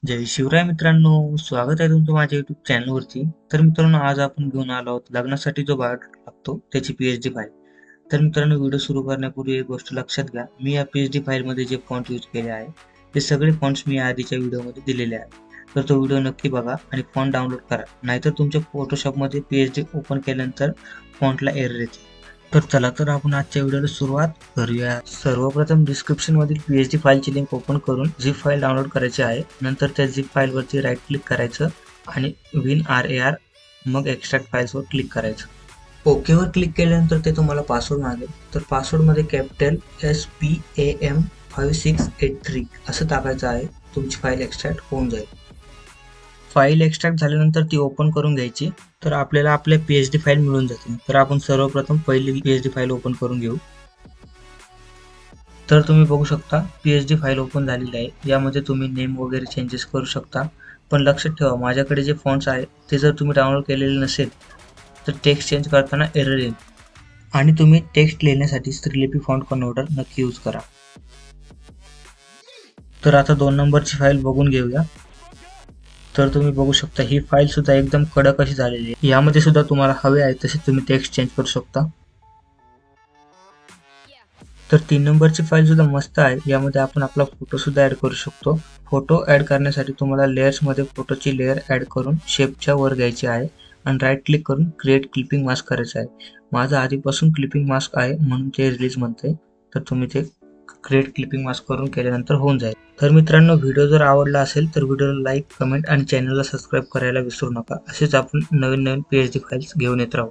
जय शिवराय मित्रांनो, स्वागत आहे तुमचं माझ्या YouTube चॅनलवरती. तर मित्रांनो, आज आपण घेऊन आलो आहोत लग्नासाठी जो बायोडेटा लागतो त्याची पी-एच-डी फाईल. तर मित्रांनो, व्हिडिओ सुरू करण्यापूर्वी एक गोष्ट लक्षात घ्या. मी या पी-एच-डी फाईलमध्ये जे फॉन्ट यूज केले आहे ते सगळे फॉन्ट्स मी आधीच्या व्हिडिओमध्ये दिलेले आहेत. तर तो व्हिडिओ नक्की बघा आणि फॉन्ट डाउनलोड करा. नाहीतर तुमच्या फोटोशॉपमध्ये पी-एच-डी ओपन केल्यानंतर फॉन्टला एरर येते. तर चला तर आपण आजच्या व्हिडिओला सुरुवात करूया. सर्वप्रथम डिस्क्रिप्शन मधील पी-एच-डी फाईलची लिंक ओपन करून झिप फाईल डाउनलोड करायची आहे. नंतर त्या झिप फाईलवरती राईट क्लिक करायचं आणि WinRAR मग एक्स्ट्रॅक्ट फाईल्सवर क्लिक करायचं. ओकेवर क्लिक केल्यानंतर ते तुम्हाला पासवर्ड मागेल. तर पासवर्डमध्ये कॅपिटल SPAM5683 असं टाकायचं आहे. तुमची फाईल एक्स्ट्रॅक्ट होऊन जाईल. फाईल एक्स्ट्रॅक्ट झाल्यानंतर ती ओपन करून घ्यायची. तर आपल्याला आपल्या पी-एच-डी फाईल मिळून जाते. तर आपण सर्वप्रथम पहिली पी-एच-डी फाईल ओपन करून घेऊ. तर तुम्ही बघू शकता पी-एच-डी फाईल ओपन झालेली आहे. यामध्ये तुम्ही नेम वगैरे चेंजेस करू शकता. पण लक्षात ठेवा, माझ्याकडे जे फॉन्ट्स आहे ते जर तुम्ही डाउनलोड केलेले नसेल तर टेक्स्ट चेंज करताना एरर येईल. आणि तुम्ही टेक्स्ट लिहिण्यासाठी श्रीलिपी फॉन्ट कन्व्हर्टर नक्की यूज करा. तर आता 2 नंबरची फाईल बघून घेऊया. तर तुम्ही बघू शकता ही फाईल सुद्धा एकदम कडक अशी झालेली आहे. यामध्ये सुद्धा तुम्हाला हवे आहे तसे तुम्ही टेक्स्ट चेंज करू शकता. तर 3 नंबरची फाईल सुद्धा मस्त आहे. यामध्ये आपण आपला फोटो सुद्धा ऍड करू शकतो. फोटो ऍड करण्यासाठी तुम्हाला लेयर्स मध्ये फोटोची लेयर ऍड करून शेपच्या वर घ्यायची आहे आणि राईट क्लिक करून क्रिएट क्लिपिंग मास्क करायचं आहे. माझा आधीपासून क्लिपिंग मास्क आहे म्हणून ते रिलीज म्हणते. तर तुम्ही ते क्रिएट क्लिपिंग मास्क करून केल्यानंतर होऊन जाईल. तर मित्रांनो, व्हिडिओ जर आवडला असेल तर व्हिडिओला लाईक, कमेंट आणि चॅनलला सबस्क्राईब करायला विसरू नका. असेच आपण नवीन पी-एच-डी फाईल्स घेऊन येत राहू.